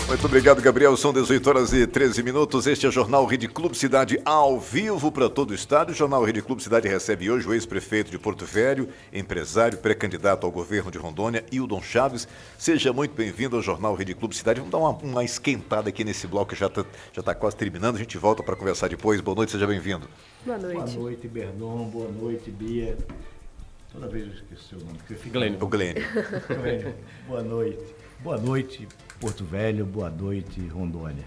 Muito obrigado, Gabriel. São 18 horas e 13 minutos. Este é o Jornal Rede Clube Cidade ao vivo para todo o estado. O Jornal Rede Clube Cidade recebe hoje o ex-prefeito de Porto Velho, empresário, pré-candidato ao governo de Rondônia, Hildon Chaves. Seja muito bem-vindo ao Jornal Rede Clube Cidade. Vamos dar uma esquentada aqui nesse bloco que já tá quase terminando. A gente volta para conversar depois. Boa noite, seja bem-vindo. Boa noite. Boa noite, Bernon. Boa noite, Bia. Toda vez eu esqueci o nome. Glênio. O Glênio. Boa noite. Boa noite, Porto Velho. Boa noite, Rondônia.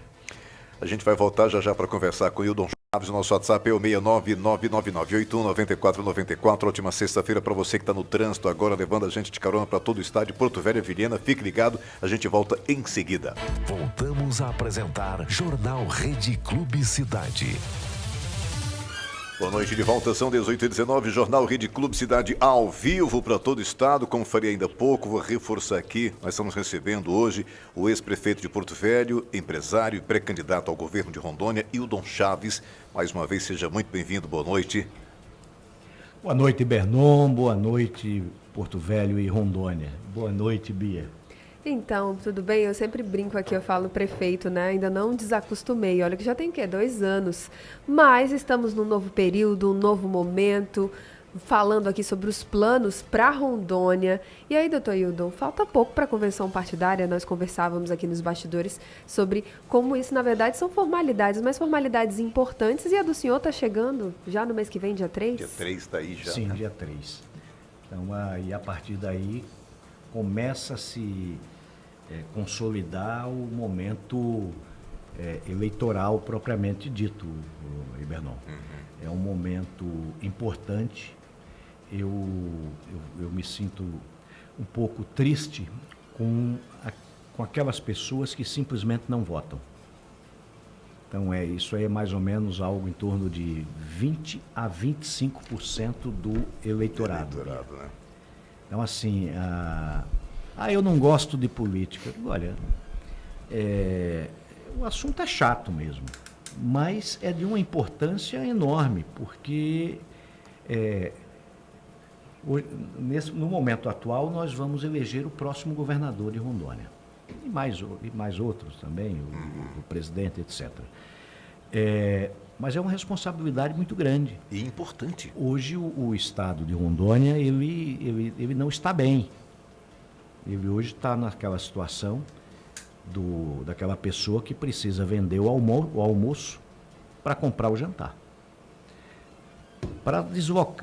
A gente vai voltar já para conversar com o Hildon Chaves. O nosso WhatsApp é o 69999819494. Ótima sexta-feira para você que está no trânsito agora, levando a gente de carona para todo o estado de Porto Velho e Vilhena. Fique ligado, a gente volta em seguida. Voltamos a apresentar Jornal Rede Clube Cidade. Boa noite, de volta, são 18h19, Jornal Rede Clube Cidade ao vivo para todo o estado. Como falei ainda há pouco, vou reforçar aqui, nós estamos recebendo hoje o ex-prefeito de Porto Velho, empresário e pré-candidato ao governo de Rondônia, Hildon Chaves. Mais uma vez, seja muito bem-vindo, boa noite. Boa noite, Bernon. Boa noite, Porto Velho e Rondônia. Boa noite, Bia. Então, tudo bem? Eu sempre brinco aqui, eu falo prefeito, né? Ainda não desacostumei. Olha que já tem, 2 anos. Mas estamos num novo período, um novo momento, falando aqui sobre os planos para Rondônia. E aí, doutor Hildon, falta pouco para a convenção partidária. Nós conversávamos aqui nos bastidores sobre como isso, na verdade, são formalidades, mas formalidades importantes. E a do senhor está chegando já no mês que vem, dia 3? Dia 3 está aí já. Sim, né? Dia 3. Então, aí, a partir daí, começa a se consolidar o momento eleitoral propriamente dito, Ibernon. É um momento importante. Eu me sinto um pouco triste com aquelas pessoas que simplesmente não votam. Então, isso aí é mais ou menos algo em torno de 20% a 25% do eleitorado. Né? Então, assim, eu não gosto de política. Olha, o assunto é chato mesmo, mas é de uma importância enorme, porque no momento atual nós vamos eleger o próximo governador de Rondônia. E mais outros também, o presidente, etc. Mas é uma responsabilidade muito grande. E importante. Hoje o estado de Rondônia, ele não está bem. Ele hoje está naquela situação daquela pessoa que precisa vender o almoço para comprar o jantar. Para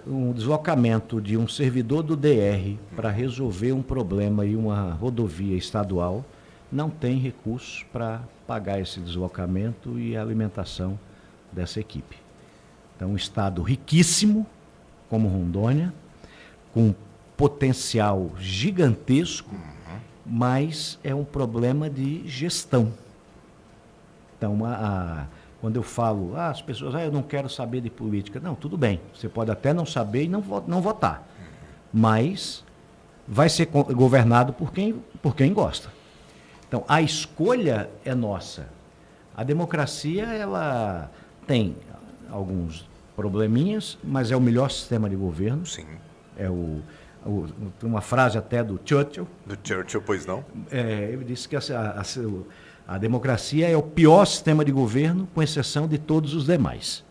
um deslocamento de um servidor do DR para resolver um problema em uma rodovia estadual, não tem recursos para pagar esse deslocamento e a alimentação dessa equipe. Então, um estado riquíssimo, como Rondônia, com potencial gigantesco, mas é um problema de gestão. Então, quando eu falo, as pessoas, eu não quero saber de política. Não, tudo bem, você pode até não saber e não votar, mas vai ser governado por quem gosta. Então, a escolha é nossa. A democracia, ela tem alguns probleminhas, mas é o melhor sistema de governo. Sim. Uma frase até do Churchill. Do Churchill, pois não? Ele disse que a democracia é o pior sistema de governo, com exceção de todos os demais.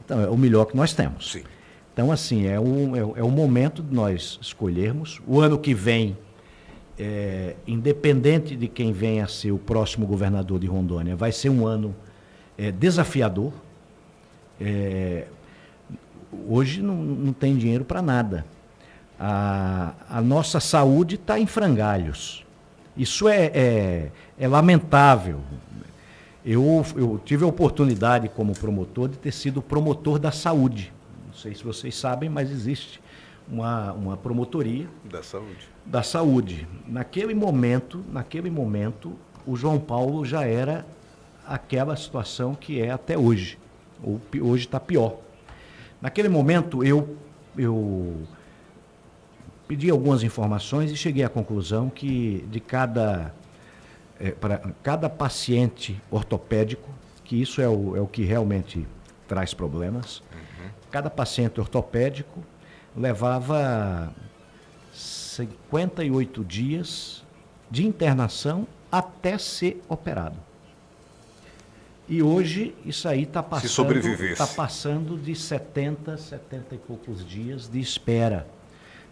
Então, é o melhor que nós temos. Sim. Então, assim, é o momento de nós escolhermos. O ano que vem, independente de quem venha a ser o próximo governador de Rondônia, vai ser um ano desafiador. Hoje não tem dinheiro para nada. A nossa saúde está em frangalhos. Isso é lamentável. Eu tive a oportunidade, como promotor, de ter sido promotor da saúde. Não sei se vocês sabem, mas existe uma promotoria da saúde. Naquele momento, o João Paulo já era aquela situação que é até hoje. Hoje está pior. Naquele momento, eu pedi algumas informações e cheguei à conclusão que para cada paciente ortopédico, que isso é o que realmente traz problemas, cada paciente ortopédico levava 58 dias de internação até ser operado. E hoje isso aí está passando de 70 e poucos dias de espera.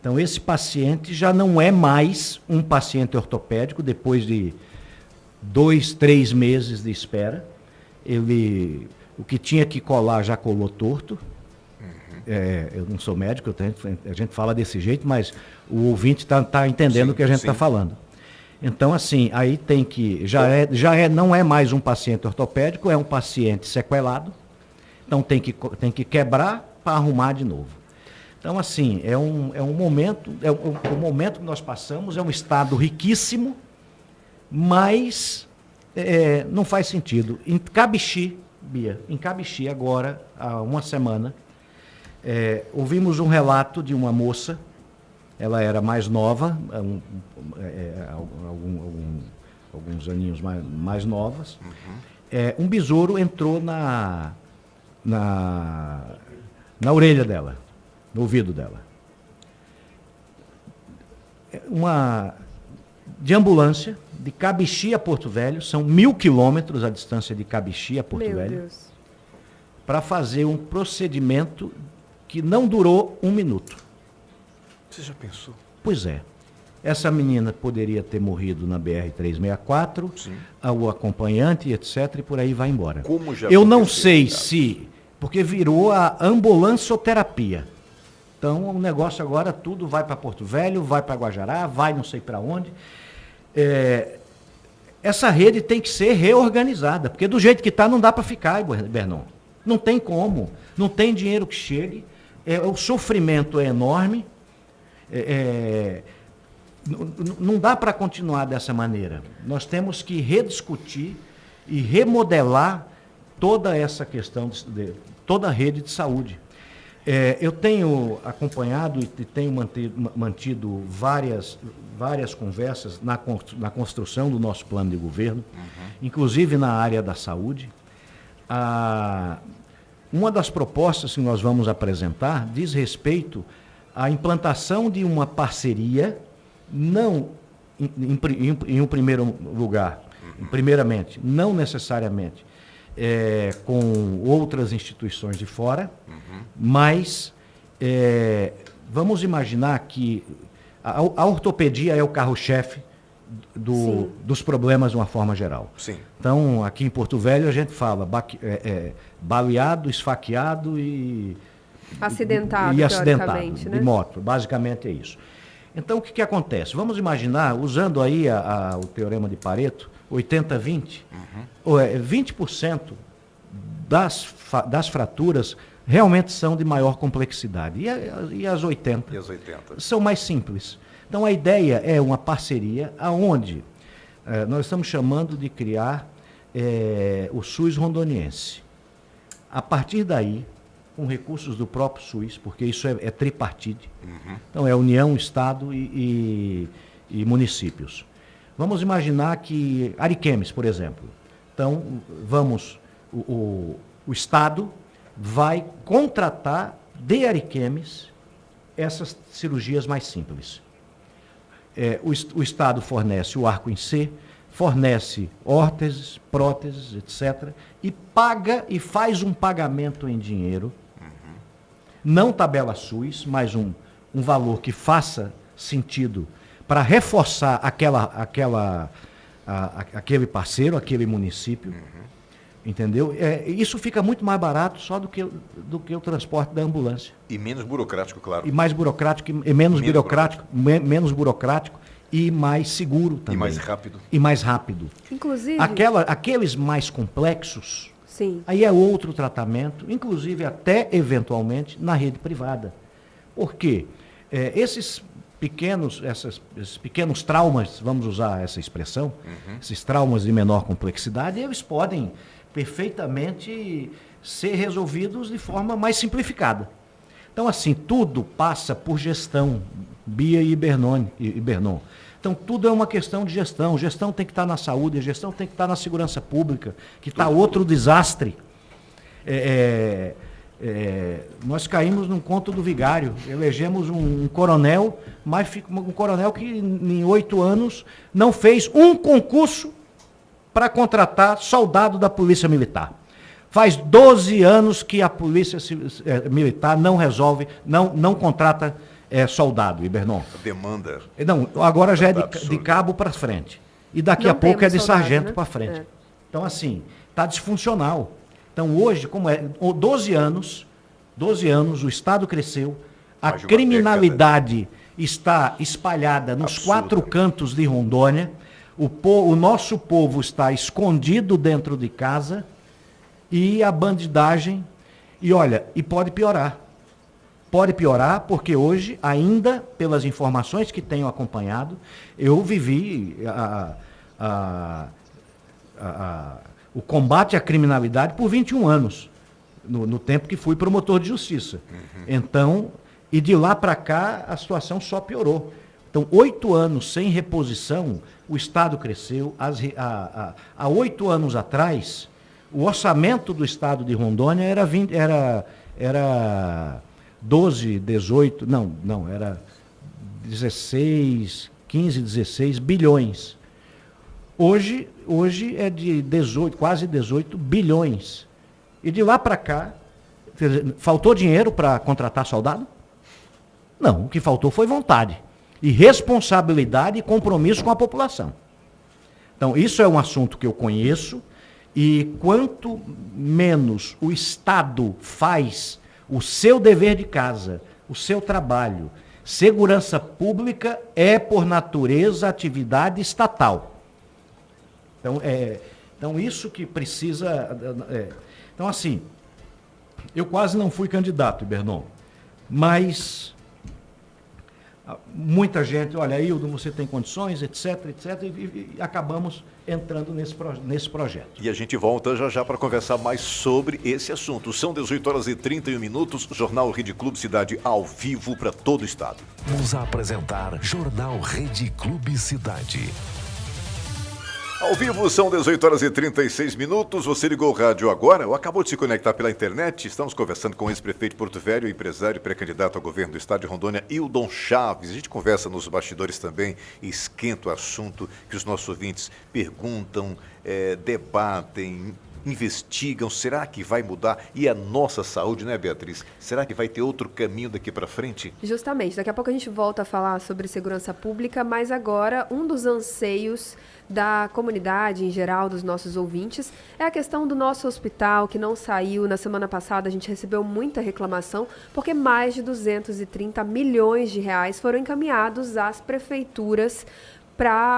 Então esse paciente já não é mais um paciente ortopédico depois de 2, 3 meses de espera. O que tinha que colar já colou torto. Eu não sou médico, a gente fala desse jeito, mas o ouvinte está entendendo o que a gente está falando. Então, assim, aí tem que. Não é mais um paciente ortopédico, é um paciente sequelado. Então tem que quebrar para arrumar de novo. Então, assim, é um momento, o momento que nós passamos é um estado riquíssimo, mas não faz sentido. Em Cabixi, Bia, agora, há uma semana, ouvimos um relato de uma moça. Ela era mais nova, alguns aninhos mais novas. Um besouro entrou na orelha dela, no ouvido dela. De ambulância, de Cabixi a Porto Velho, são 1.000 quilômetros a distância de Cabixi a Porto Velho, para fazer um procedimento que não durou 1 minuto. Você já pensou? Pois é. Essa menina poderia ter morrido na BR-364, o acompanhante, etc., e por aí vai embora. Como já Eu não sei se... Porque virou a ambulançoterapia. Então, o negócio agora, tudo vai para Porto Velho, vai para Guajará, vai não sei para onde. Essa rede tem que ser reorganizada, porque do jeito que está, não dá para ficar, Bernon. Não tem como. Não tem dinheiro que chegue. O sofrimento é enorme. Não dá para continuar dessa maneira. Nós temos que rediscutir e remodelar toda essa questão, toda a rede de saúde. Eu tenho acompanhado e tenho mantido várias conversas na construção do nosso plano de governo, inclusive na área da saúde. Uma das propostas que nós vamos apresentar diz respeito a implantação de uma parceria, não em um primeiro lugar, primeiramente, não necessariamente com outras instituições de fora, mas vamos imaginar que a ortopedia é o carro-chefe dos problemas de uma forma geral. Sim. Então, aqui em Porto Velho, a gente fala baleado, esfaqueado e acidentado, né? De moto, basicamente é isso. Então, o que acontece? Vamos imaginar, usando aí o teorema de Pareto, 80-20, 20% das fraturas realmente são de maior complexidade. E as 80%? E as 80%? São mais simples. Então, a ideia é uma parceria onde nós estamos chamando de criar o SUS rondoniense. A partir daí, com recursos do próprio SUS, porque isso é tripartite. Então, é União, Estado e municípios. Vamos imaginar que Ariquemes, por exemplo. Então, o Estado vai contratar de Ariquemes essas cirurgias mais simples. O Estado fornece o arco em C, fornece órteses, próteses, etc., e paga e faz um pagamento em dinheiro, não tabela SUS, mas um valor que faça sentido para reforçar aquele parceiro, aquele município, entendeu? Isso fica muito mais barato só do que o transporte da ambulância. E menos burocrático, claro. E mais burocrático, e menos burocrático e mais seguro também. E mais rápido. Inclusive... Aqueles mais complexos, sim, aí é outro tratamento, inclusive até, eventualmente, na rede privada. Por quê? Esses pequenos traumas, vamos usar essa expressão, esses traumas de menor complexidade, eles podem perfeitamente ser resolvidos de forma mais simplificada. Então, assim, tudo passa por gestão, Bia e Bernon. Então, tudo é uma questão de gestão. Gestão tem que estar na saúde, gestão tem que estar na segurança pública, que está outro desastre. nós caímos num conto do vigário, elegemos um coronel, mas um coronel que em 8 anos não fez um concurso para contratar soldado da Polícia Militar. Faz 12 anos que a Polícia Militar não resolve, não contrata soldado, Ibernon. Demanda. Não, agora já é de cabo para frente. E daqui a pouco é de sargento, né, para frente. Então, assim, está disfuncional. Então, hoje, como 12 anos, o Estado cresceu, a criminalidade está espalhada nos 4 cantos de Rondônia, o nosso povo está escondido dentro de casa, e a bandidagem, e olha, e pode piorar. Pode piorar porque hoje, ainda, pelas informações que tenho acompanhado, eu vivi o combate à criminalidade por 21 anos, no tempo que fui promotor de justiça. Uhum. Então, e de lá para cá, a situação só piorou. Então, 8 anos sem reposição, o Estado cresceu. Há 8 anos atrás, o orçamento do Estado de Rondônia era 12, 18, era 16, 15, 16 bilhões. Hoje é de 18, quase 18 bilhões. E de lá para cá, faltou dinheiro para contratar soldado? Não, o que faltou foi vontade. E responsabilidade e compromisso com a população. Então, isso é um assunto que eu conheço, e quanto menos o Estado faz o seu dever de casa, o seu trabalho, segurança pública é, por natureza, atividade estatal. Então isso que precisa... Então, assim, eu quase não fui candidato, Ibernon, mas muita gente, olha, Hildo, você tem condições, etc, e acabamos entrando nesse projeto. E a gente volta já para conversar mais sobre esse assunto. São 18h31, Jornal Rede Clube Cidade ao vivo para todo o estado. Vamos apresentar Jornal Rede Clube Cidade. Ao vivo, são 18h36. Você ligou o rádio agora ou acabou de se conectar pela internet? Estamos conversando com o ex-prefeito de Porto Velho, empresário e pré-candidato ao governo do estado de Rondônia, Hildon Chaves. A gente conversa nos bastidores também e esquenta o assunto que os nossos ouvintes perguntam, debatem, investigam. Será que vai mudar? E a nossa saúde, né, Beatriz? Será que vai ter outro caminho daqui para frente? Justamente. Daqui a pouco a gente volta a falar sobre segurança pública, mas agora um dos anseios da comunidade em geral, dos nossos ouvintes, é a questão do nosso hospital, que não saiu. Na semana passada a gente recebeu muita reclamação, porque mais de 230 milhões de reais foram encaminhados às prefeituras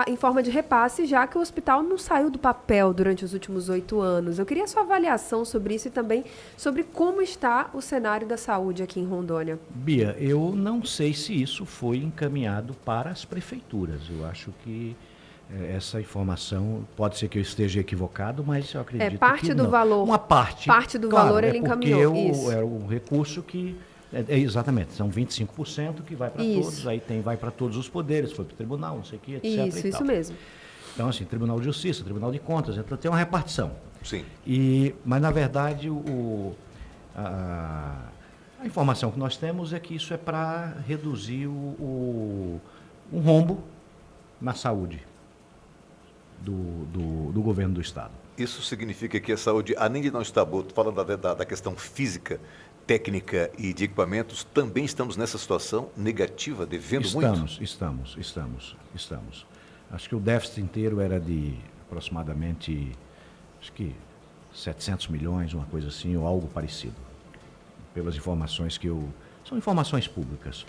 em forma de repasse, já que o hospital não saiu do papel durante os últimos 8 anos. Eu queria a sua avaliação sobre isso e também sobre como está o cenário da saúde aqui em Rondônia. Bia, eu não sei se isso foi encaminhado para as prefeituras. Eu acho que essa informação, pode ser que eu esteja equivocado, mas eu acredito parte que do não. valor. Uma parte. Parte do claro, valor ele encaminhou. Porque é um recurso que... exatamente, são 25% que vai para todos, aí vai para todos os poderes, foi para o tribunal, não sei o que, etc. Isso mesmo. Então, assim, Tribunal de Justiça, Tribunal de Contas, então tem uma repartição. Sim. Mas, na verdade, a informação que nós temos é que isso é para reduzir um rombo na saúde do governo do Estado. Isso significa que a saúde, além de não estar boa, falando da questão física, técnica e de equipamentos, também estamos nessa situação negativa, devendo muito? Estamos. Acho que o déficit inteiro era de aproximadamente, acho que 700 milhões, uma coisa assim, ou algo parecido, pelas informações são informações públicas.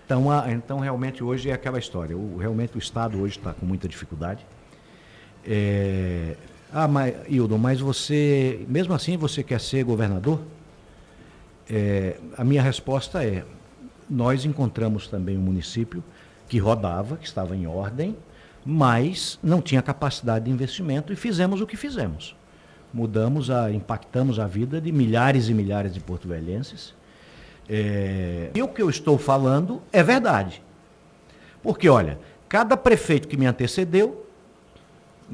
Então realmente hoje é aquela história, realmente o Estado hoje está com muita dificuldade. Mas, Hildon, mas você, mesmo assim, você quer ser governador? A minha resposta é, nós encontramos também um município que rodava, que estava em ordem, mas não tinha capacidade de investimento e fizemos o que fizemos. Impactamos a vida de milhares e milhares de porto-velhenses. E o que eu estou falando é verdade. Porque, olha, cada prefeito que me antecedeu,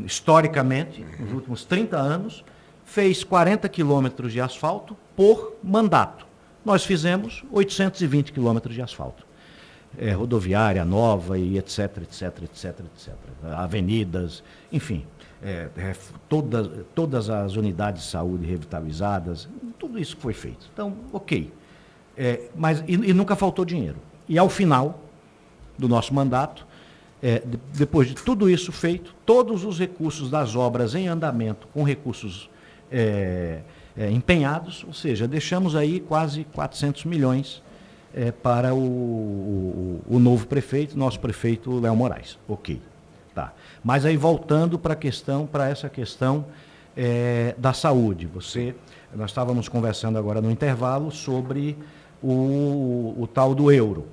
historicamente, nos últimos 30 anos, fez 40 quilômetros de asfalto por mandato. Nós fizemos 820 quilômetros de asfalto. Rodoviária nova e etc. Avenidas, enfim, todas as unidades de saúde revitalizadas, tudo isso foi feito. Então, ok. Mas nunca faltou dinheiro. E ao final do nosso mandato, depois de tudo isso feito, todos os recursos das obras em andamento, com recursos empenhados, ou seja, deixamos aí quase 400 milhões para o novo prefeito, nosso prefeito Léo Moraes. Ok. Tá. Mas aí voltando para essa questão da saúde. Nós estávamos conversando agora no intervalo sobre o tal do euro.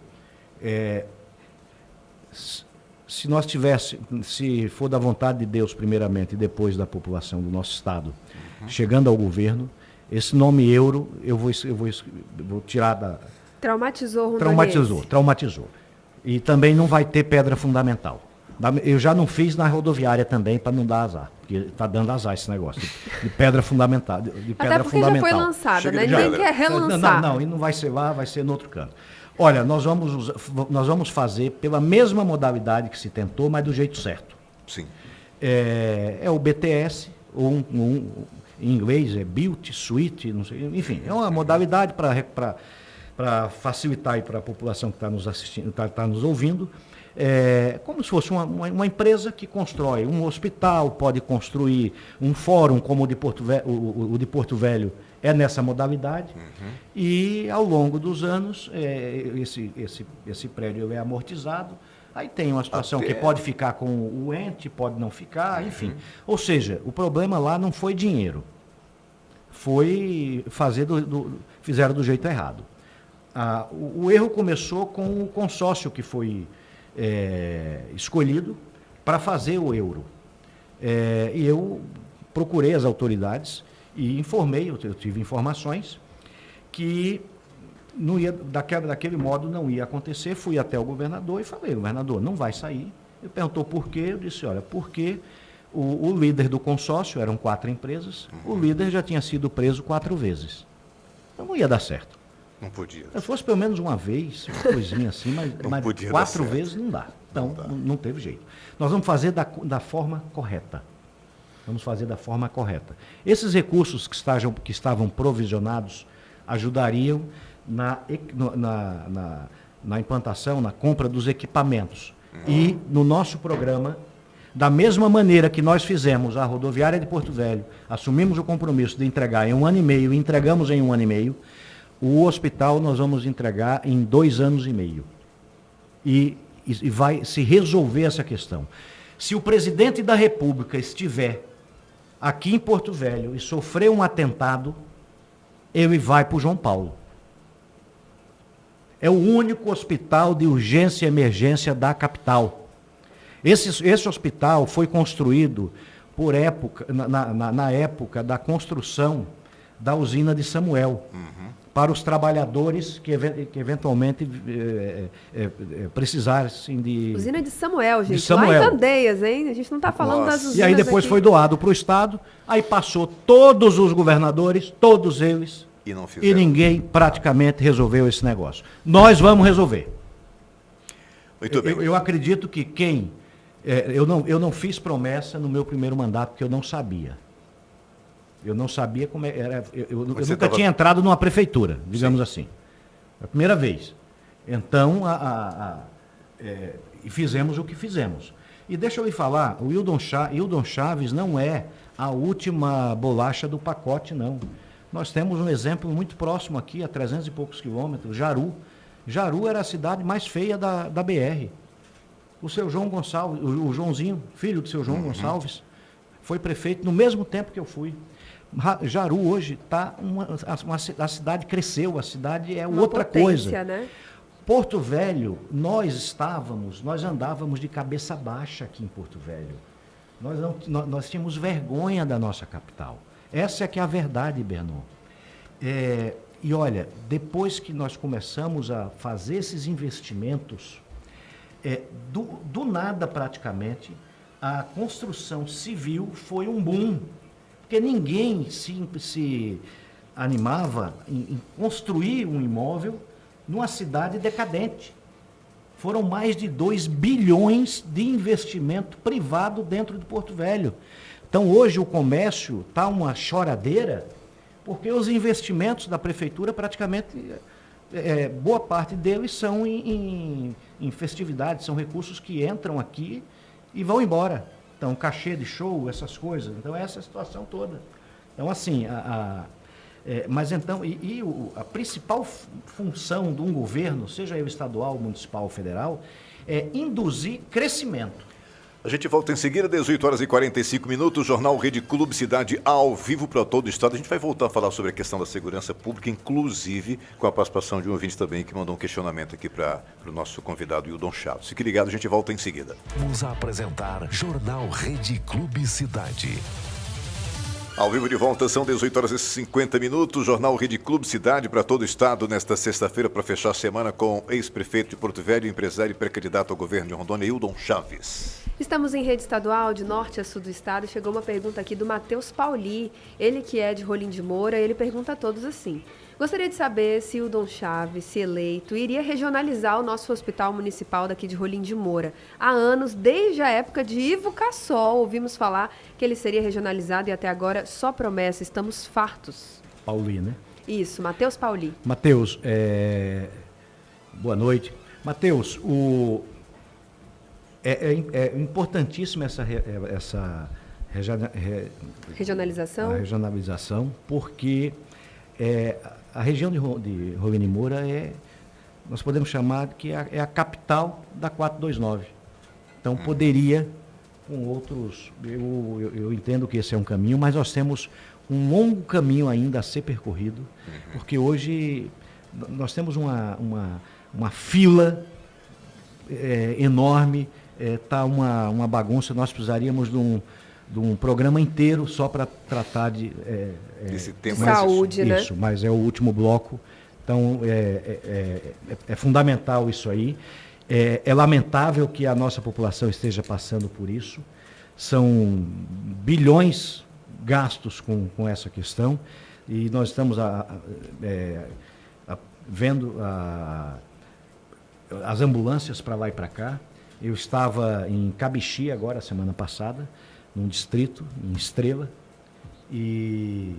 Se for da vontade de Deus primeiramente e depois da população do nosso estado, chegando ao governo, esse nome euro eu vou tirar da... Traumatizou. E também não vai ter pedra fundamental. Eu já não fiz na rodoviária também para não dar azar, porque está dando azar esse negócio de pedra fundamental. Até porque já foi lançada, né? Ninguém quer relançar. Não, e não vai ser lá, vai ser no outro canto. Olha, nós vamos fazer pela mesma modalidade que se tentou, mas do jeito certo. Sim. É o BTS, ou em inglês é Build, Suite, não sei, enfim, é uma modalidade para facilitar para a população que está nos assistindo, está nos ouvindo, como se fosse uma empresa que constrói um hospital, pode construir um fórum como o de Porto Velho é nessa modalidade, e ao longo dos anos esse prédio é amortizado, aí tem uma situação que pode ficar com o ente, pode não ficar, enfim. Ou seja, o problema lá não foi dinheiro, foi fizeram do jeito errado. O erro começou com o consórcio que foi escolhido para fazer o euro. E eu procurei as autoridades e informei, eu tive informações que não ia, daquele modo não ia acontecer. Fui até o governador e falei: governador, não vai sair. Ele perguntou por quê. Eu disse: olha, porque o líder do consórcio, eram 4 empresas, o líder já tinha sido preso 4 vezes. Então não ia dar certo. Não podia. Se fosse pelo menos uma vez, uma coisinha assim, mas 4 vezes não dá. Então, não teve jeito. Nós vamos fazer da forma correta. Vamos fazer da forma correta. Esses recursos que estavam provisionados ajudariam na implantação, na compra dos equipamentos. E no nosso programa, da mesma maneira que nós fizemos a rodoviária de Porto Velho, assumimos o compromisso de entregar em 1 ano e meio, e entregamos em 1 ano e meio, o hospital nós vamos entregar em 2 anos e meio. E vai se resolver essa questão. Se o presidente da República estiver aqui em Porto Velho e sofrer um atentado, ele vai para o João Paulo. É o único hospital de urgência e emergência da capital. Esse hospital foi construído na época da construção da usina de Samuel, para os trabalhadores que eventualmente precisassem de... Usina de Samuel, gente. De Samuel. Lá em Candeias, hein? A gente não está falando das usinas. E aí depois aqui. foi doado para o Estado, aí passou todos os governadores, todos eles, e ninguém praticamente resolveu esse negócio. Nós vamos resolver. Muito bem. Eu acredito que eu não fiz promessa no meu primeiro mandato, porque eu não sabia. Eu não sabia como era. Eu nunca tinha entrado numa prefeitura, digamos assim. É a primeira vez. Então, e fizemos o que fizemos. E deixa eu lhe falar, o Hildon Chaves não é a última bolacha do pacote, não. Nós temos um exemplo muito próximo aqui, a 300 e poucos quilômetros, Jaru. Jaru era a cidade mais feia da BR. O seu João Gonçalves, o Joãozinho, filho do seu João Gonçalves, foi prefeito no mesmo tempo que eu fui. Jaru hoje está a cidade cresceu, a cidade é outra coisa. Né? Porto Velho, nós andávamos de cabeça baixa aqui em Porto Velho. Nós tínhamos vergonha da nossa capital. Essa é que é a verdade, Bernon. E olha, depois que nós começamos a fazer esses investimentos, do nada praticamente, a construção civil foi um boom. porque ninguém se animava em construir um imóvel numa cidade decadente. Foram mais de 2 bilhões de investimento privado dentro de Porto Velho. Então, hoje o comércio está uma choradeira, porque os investimentos da prefeitura, praticamente, boa parte deles são em festividades, são recursos que entram aqui e vão embora. Então, cachê de show, essas coisas. Então, essa é a situação toda. Então, assim, mas então, a principal função de um governo, seja ele estadual, municipal ou federal, é induzir crescimento. A gente volta em seguida, 18h45, Jornal Rede Clube Cidade ao vivo para todo o estado. A gente vai voltar a falar sobre a questão da segurança pública, inclusive com a participação de um ouvinte também que mandou um questionamento aqui para o nosso convidado, Hildon Chaves. Fique ligado, a gente volta em seguida. Vamos apresentar Jornal Rede Clube Cidade. Ao vivo de volta, são 18h50, Jornal Rede Clube Cidade para todo o estado nesta sexta-feira para fechar a semana com ex-prefeito de Porto Velho, empresário e pré-candidato ao governo de Rondônia, Hildon Chaves. Estamos em rede estadual, de norte a sul do estado. Chegou uma pergunta aqui do Matheus Pauli, ele que é de Rolim de Moura, ele pergunta a todos assim: gostaria de saber se o Hildon Chaves, se eleito, iria regionalizar o nosso hospital municipal daqui de Rolim de Moura. Há anos, desde a época de Ivo Cassol, ouvimos falar que ele seria regionalizado e até agora só promessa, estamos fartos. Pauli, né? Isso, Matheus Pauli. Matheus, boa noite. Matheus, é importantíssima essa Regionalização? A regionalização, porque a região de Rolim de Moura nós podemos chamar que é a capital da 429. Então, poderia, com outros, eu entendo que esse é um caminho, mas nós temos um longo caminho ainda a ser percorrido, porque hoje nós temos uma fila enorme, está uma bagunça. Nós precisaríamos de um programa inteiro só para tratar de saúde, né? Isso, mas é o último bloco. Então, é fundamental isso aí. É lamentável que a nossa população esteja passando por isso. São bilhões gastos com essa questão e nós estamos vendo as ambulâncias para lá e para cá. Eu estava em Cabixi agora, semana passada, num distrito, em Estrela, e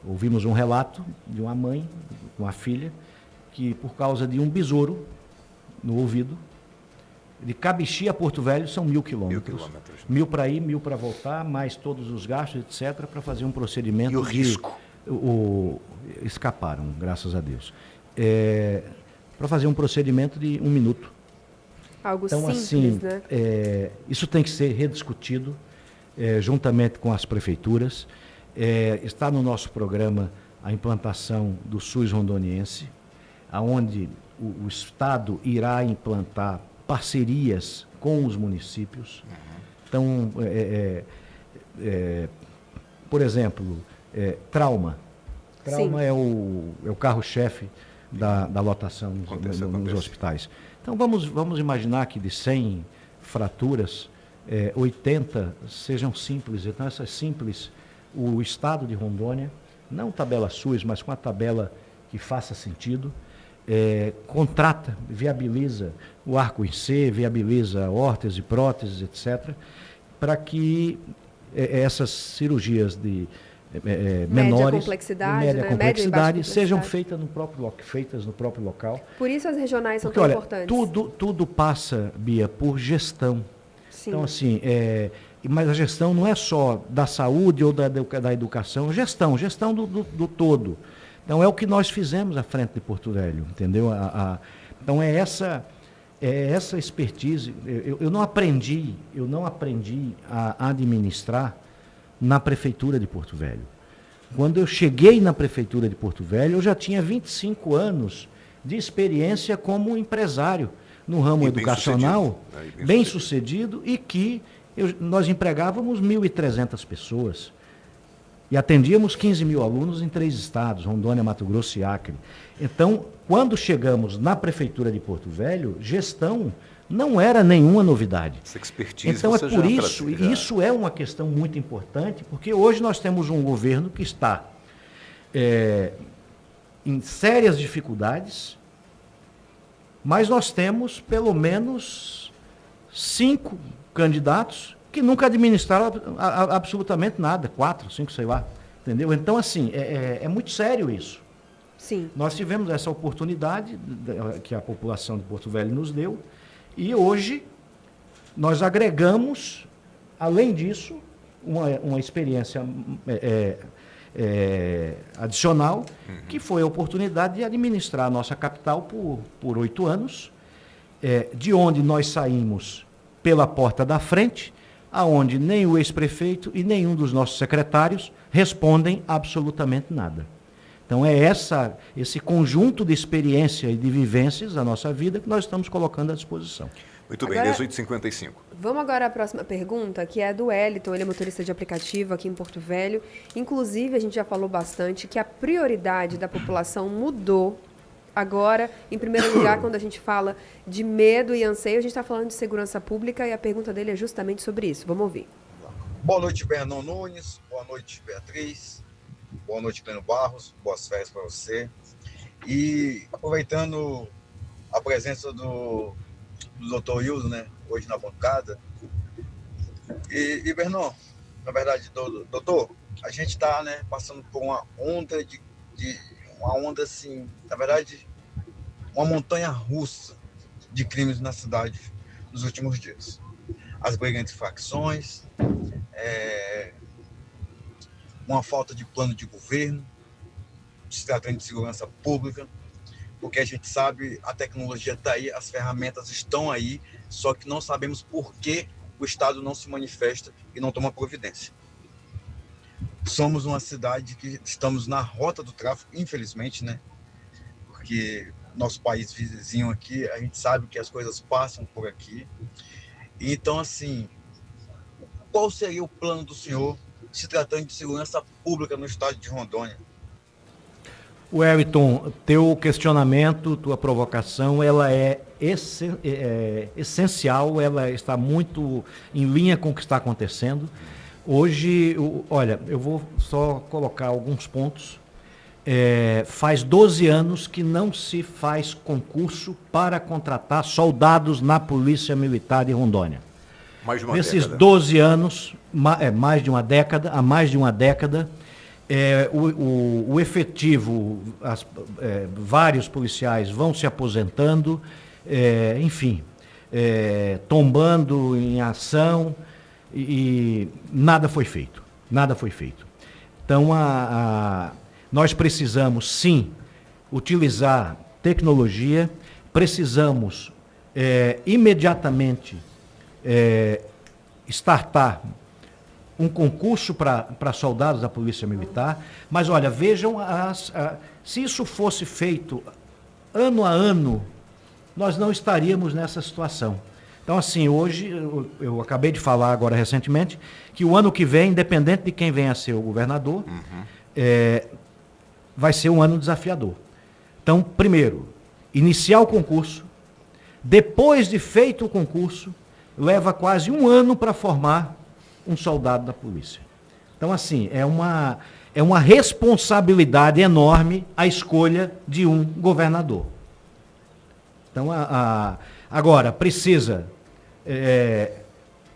ouvimos um relato de uma mãe, uma filha, que por causa de um besouro no ouvido, de Cabixi a Porto Velho são 1.000 quilômetros. 1.000 para ir, 1.000 para voltar, mais todos os gastos, etc., para fazer um procedimento. E o risco? Escaparam, graças a Deus. Para fazer um procedimento de 1 minuto. Algo então, simples, assim, né? Isso tem que ser rediscutido juntamente com as prefeituras. Está no nosso programa a implantação do SUS rondoniense, onde o Estado irá implantar parcerias com os municípios. Então, por exemplo, trauma. Trauma é o carro-chefe da lotação nos hospitais. Então, vamos imaginar que de 100 fraturas, 80 sejam simples. Então, essas simples, o Estado de Rondônia, não tabela SUS, mas com a tabela que faça sentido, contrata, viabiliza o arco em C, viabiliza órteses, próteses, etc., para que essas cirurgias de menores, média complexidade, sejam feitas no próprio local. Por isso as regionais são porque, tão olha, importantes. Tudo passa, Bia, por gestão. Sim. Então, assim, mas a gestão não é só da saúde ou da educação, gestão do todo. Então, é o que nós fizemos à frente de Porto Velho, entendeu? Então, essa expertise. Eu não aprendi a administrar na Prefeitura de Porto Velho. Quando eu cheguei na Prefeitura de Porto Velho, eu já tinha 25 anos de experiência como empresário no ramo educacional, bem sucedido, e que nós empregávamos 1.300 pessoas. E atendíamos 15 mil alunos em 3 estados, Rondônia, Mato Grosso e Acre. Então, quando chegamos na Prefeitura de Porto Velho, gestão não era nenhuma novidade. Essa expertise Então, é você por já isso, trazia. e isso é uma questão muito importante, porque hoje nós temos um governo que está em sérias dificuldades, mas nós temos pelo menos 5 candidatos que nunca administraram absolutamente nada, 4, 5, sei lá, entendeu? Então, assim, é muito sério isso. Sim. Nós tivemos essa oportunidade que a população de Porto Velho nos deu, e hoje nós agregamos, além disso, uma experiência adicional, que foi a oportunidade de administrar a nossa capital por 8 anos, de onde nós saímos pela porta da frente, aonde nem o ex-prefeito e nenhum dos nossos secretários respondem absolutamente nada. Então é esse conjunto de experiência e de vivências da nossa vida que nós estamos colocando à disposição. Muito bem, Agora, 18h55. Vamos agora à próxima pergunta, que é do Wellington, ele é motorista de aplicativo aqui em Porto Velho. Inclusive, a gente já falou bastante que a prioridade da população mudou. Agora, em primeiro lugar, quando a gente fala de medo e anseio, a gente está falando de segurança pública e a pergunta dele é justamente sobre isso. Vamos ouvir. Boa noite, Vernon Nunes. Boa noite, Beatriz. Boa noite, Pleno Barros. Boas férias para você. E aproveitando a presença do Dr. Wilson, né, hoje na bancada. E Vernon, na verdade, doutor, a gente está, né, passando por uma onda uma onda assim, na verdade, uma montanha russa de crimes na cidade nos últimos dias. As brigas entre facções, uma falta de plano de governo, se tratando de segurança pública, porque a gente sabe, a tecnologia está aí, as ferramentas estão aí, só que não sabemos por que o Estado não se manifesta e não toma providência. Somos uma cidade que estamos na rota do tráfico, infelizmente, né? Porque nosso país vizinho aqui, a gente sabe que as coisas passam por aqui. Então, assim, qual seria o plano do senhor se tratando de segurança pública no estado de Rondônia? Wellington, teu questionamento, tua provocação, ela é essencial, ela está muito em linha com o que está acontecendo. Hoje, olha, eu vou só colocar alguns pontos. Faz 12 anos que não se faz concurso para contratar soldados na Polícia Militar de Rondônia. Mais de uma Nesses década. 12 anos, mais de uma década, há mais de uma década, o efetivo, vários policiais vão se aposentando, enfim, tombando em ação e nada foi feito. Nada foi feito. Então, nós precisamos, sim, utilizar tecnologia, precisamos imediatamente startar um concurso para soldados da Polícia Militar, mas olha, vejam, se isso fosse feito ano a ano, nós não estaríamos nessa situação. Então, assim, hoje, eu acabei de falar agora recentemente, que o ano que vem, independente de quem venha a ser o governador, vai ser um ano desafiador. Então, primeiro, iniciar o concurso, depois de feito o concurso, leva quase um ano para formar um soldado da polícia. Então, assim, é uma responsabilidade enorme a escolha de um governador. Então, agora, precisa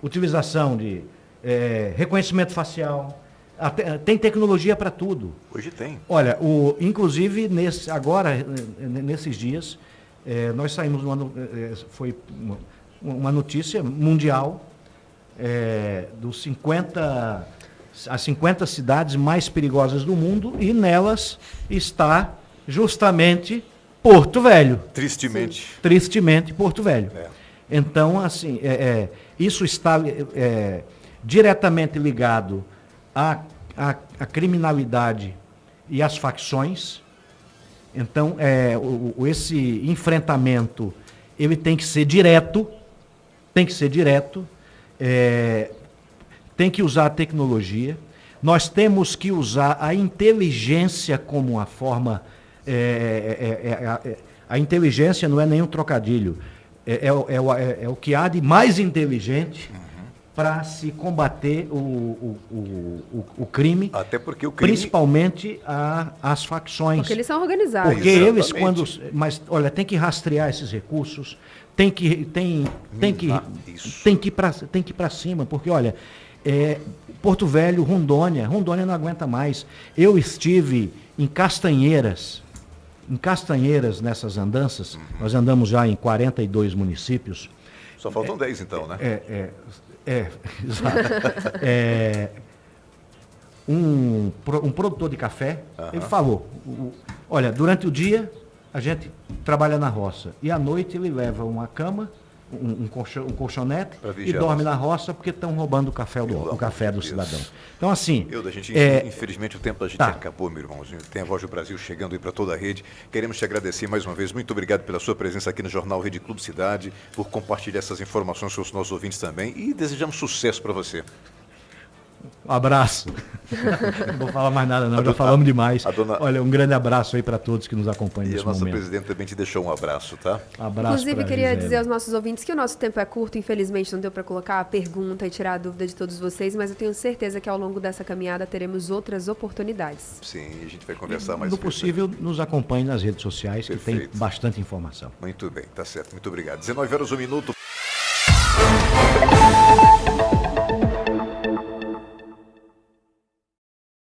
utilização de reconhecimento facial, tem tecnologia para tudo. Hoje tem. Olha, inclusive, nesses dias, nós saímos, foi uma notícia mundial, as 50 cidades mais perigosas do mundo, e nelas está justamente Porto Velho. Tristemente. Sim. Tristemente, Porto Velho. Então, assim, isso está diretamente ligado à criminalidade e às facções. Então, esse enfrentamento, ele tem que ser direto, tem que usar a tecnologia. Nós temos que usar a inteligência como uma forma... a inteligência não é nenhum trocadilho. É o que há de mais inteligente para se combater o crime, Até porque o crime... principalmente as facções. Porque eles são organizados. Porque Exatamente. eles, quando... Mas, olha, tem que rastrear esses recursos, tem que ir para cima, porque, olha, Porto Velho, Rondônia não aguenta mais. Eu estive em Castanheiras nessas andanças, nós andamos já em 42 municípios. Só faltam 10 então, né? Exato. Um produtor de café, ele falou, olha, durante o dia a gente trabalha na roça e à noite ele leva uma cama, um colchonete e dorme na roça porque estão roubando o café do cidadão. Então, assim... Infelizmente o tempo da gente acabou, meu irmãozinho. Tem a Voz do Brasil chegando aí para toda a rede. Queremos te agradecer mais uma vez. Muito obrigado pela sua presença aqui no Jornal Rede Clube Cidade, por compartilhar essas informações com os nossos ouvintes também e desejamos sucesso para você. Um abraço. Não vou falar mais nada não, já falamos demais. Olha, um grande abraço aí para todos que nos acompanham nesse momento. E a nossa presidente também te deixou um abraço, tá? Abraço. Inclusive, queria dizer aos nossos ouvintes que o nosso tempo é curto, infelizmente não deu para colocar a pergunta e tirar a dúvida de todos vocês, mas eu tenho certeza que ao longo dessa caminhada teremos outras oportunidades. Sim, a gente vai conversar mais no possível, nos acompanhe nas redes sociais, que tem bastante informação. Muito bem, tá certo. Muito obrigado. 19 horas, 1 minuto.